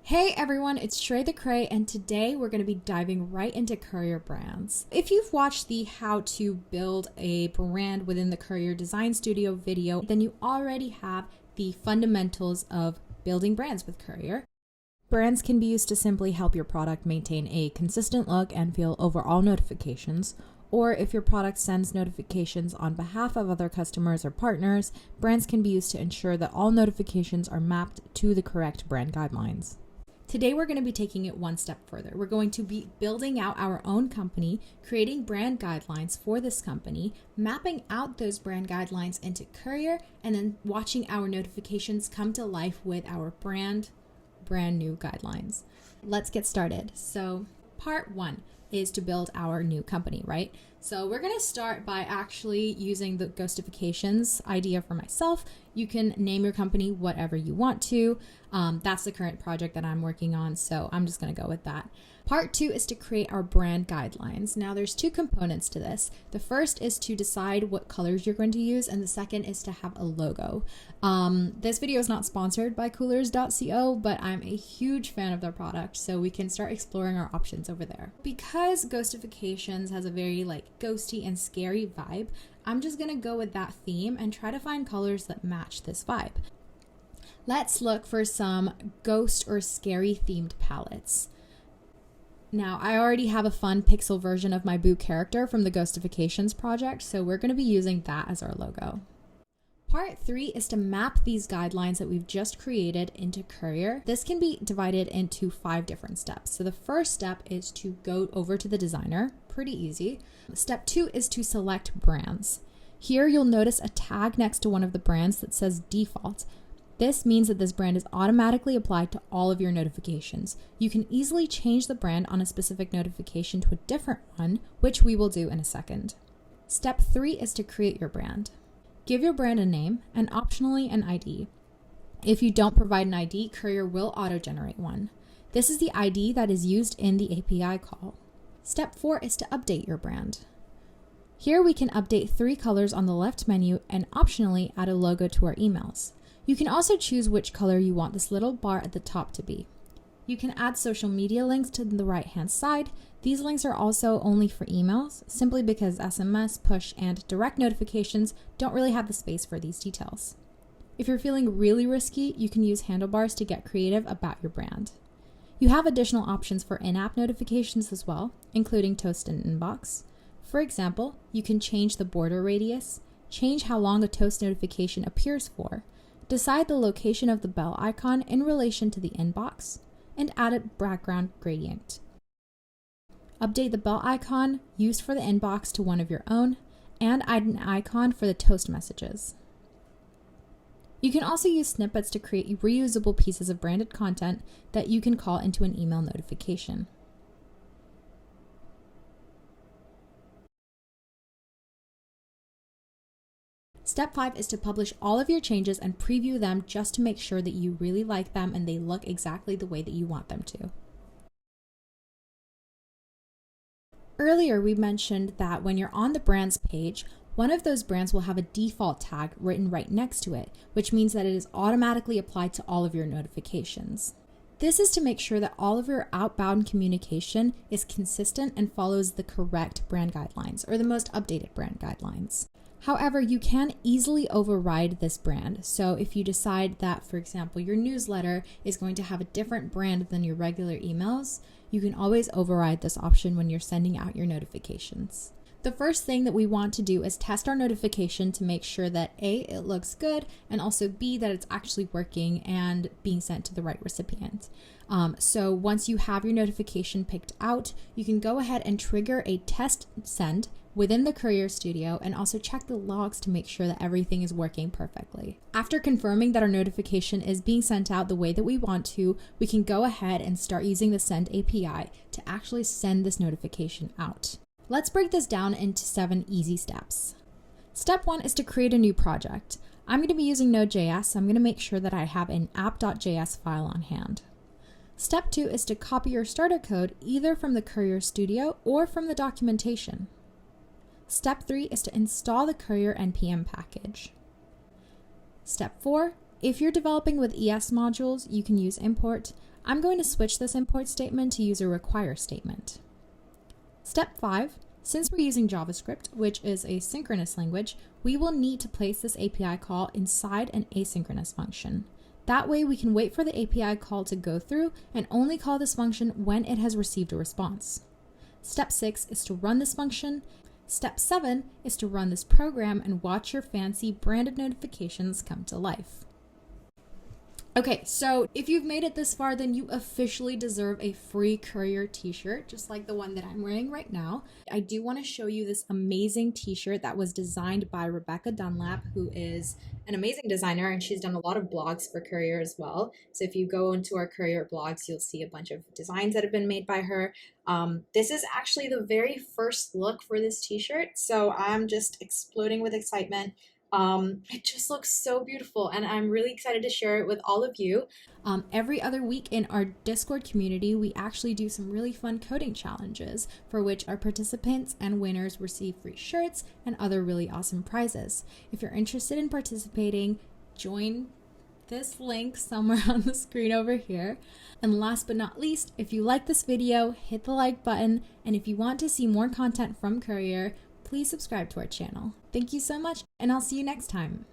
Hey everyone, it's Shrey the Cray, and today we're going to be diving right into Courier brands. If you've watched the how to build a brand within the Courier Design Studio video, then you already have the fundamentals of building brands with Courier. Brands can be used to simply help your product maintain a consistent look and feel over all notifications. Or if your product sends notifications on behalf of other customers or partners, brands can be used to ensure that all notifications are mapped to the correct brand guidelines. Today, we're going to be taking it one step further. We're going to be building out our own company, creating brand guidelines for this company, mapping out those brand guidelines into Courier, and then watching our notifications come to life with our brand new guidelines. Let's get started. So part one is to build our new company, right? So we're going to start by actually using the ghostifications idea for myself. You can name your company whatever you want to. That's the current project that I'm working on, so I'm just going to go with that. Part two is to create our brand guidelines. Now there's two components to this. The first is to decide what colors you're going to use, and the second is to have a logo. This video is not sponsored by coolers.co, but I'm a huge fan of their product, so we can start exploring our options over there. Because ghostifications has a very ghosty and scary vibe, I'm just gonna go with that theme and try to find colors that match this vibe. Let's look for some ghost or scary themed palettes. Now, I already have a fun pixel version of my Boo character from the Ghostifications project, so we're going to be using that as our logo. Part three is to map these guidelines that we've just created into Courier. This can be divided into 5 different steps. So the first step is to go over to the designer, pretty easy. Step 2 is to select brands. Here you'll notice a tag next to one of the brands that says default. This means that this brand is automatically applied to all of your notifications. You can easily change the brand on a specific notification to a different one, which we will do in a second. Step 3 is to create your brand. Give your brand a name and optionally an ID. If you don't provide an ID, Courier will auto-generate one. This is the ID that is used in the API call. Step 4 is to update your brand. Here we can update 3 colors on the left menu and optionally add a logo to our emails. You can also choose which color you want this little bar at the top to be. You can add social media links to the right-hand side. These links are also only for emails, simply because SMS, push, and direct notifications don't really have the space for these details. If you're feeling really risky, you can use handlebars to get creative about your brand. You have additional options for in-app notifications as well, including toast and inbox. For example, you can change the border radius, change how long a toast notification appears for, decide the location of the bell icon in relation to the inbox, and add a background gradient. Update the bell icon used for the inbox to one of your own, and add an icon for the toast messages. You can also use snippets to create reusable pieces of branded content that you can call into an email notification. Step 5 is to publish all of your changes and preview them just to make sure that you really like them and they look exactly the way that you want them to. Earlier, we mentioned that when you're on the brands page, one of those brands will have a default tag written right next to it, which means that it is automatically applied to all of your notifications. This is to make sure that all of your outbound communication is consistent and follows the correct brand guidelines or the most updated brand guidelines. However, you can easily override this brand. So if you decide that, for example, your newsletter is going to have a different brand than your regular emails, you can always override this option when you're sending out your notifications. The first thing that we want to do is test our notification to make sure that A, it looks good, and also B, that it's actually working and being sent to the right recipient. So once you have your notification picked out, you can go ahead and trigger a test send within the Courier Studio and also check the logs to make sure that everything is working perfectly. After confirming that our notification is being sent out the way that we want to, we can go ahead and start using the Send API to actually send this notification out. Let's break this down into 7 easy steps. Step 1 is to create a new project. I'm going to be using Node.js, so I'm going to make sure that I have an app.js file on hand. Step 2 is to copy your starter code either from the Courier Studio or from the documentation. Step 3 is to install the Courier NPM package. Step 4, if you're developing with ES modules, you can use import. I'm going to switch this import statement to use a require statement. Step 5, since we're using JavaScript, which is a synchronous language, we will need to place this API call inside an asynchronous function. That way we can wait for the API call to go through and only call this function when it has received a response. Step 6 is to run this function. Step 7 is to run this program and watch your fancy branded notifications come to life. Okay, so if you've made it this far, then you officially deserve a free Courier t-shirt, just like the one that I'm wearing right now. I do want to show you this amazing t-shirt that was designed by Rebecca Dunlap, who is an amazing designer, and she's done a lot of blogs for Courier as well. So if you go into our Courier blogs, you'll see a bunch of designs that have been made by her. This is actually the very first look for this t-shirt, so I'm just exploding with excitement. It just looks so beautiful, and I'm really excited to share it with all of you. Every other week in our Discord community, we actually do some really fun coding challenges for which our participants and winners receive free shirts and other really awesome prizes. If you're interested in participating, join this link somewhere on the screen over here. And last but not least, if you like this video, hit the like button, and if you want to see more content from Courier, please subscribe to our channel. Thank you so much, and I'll see you next time.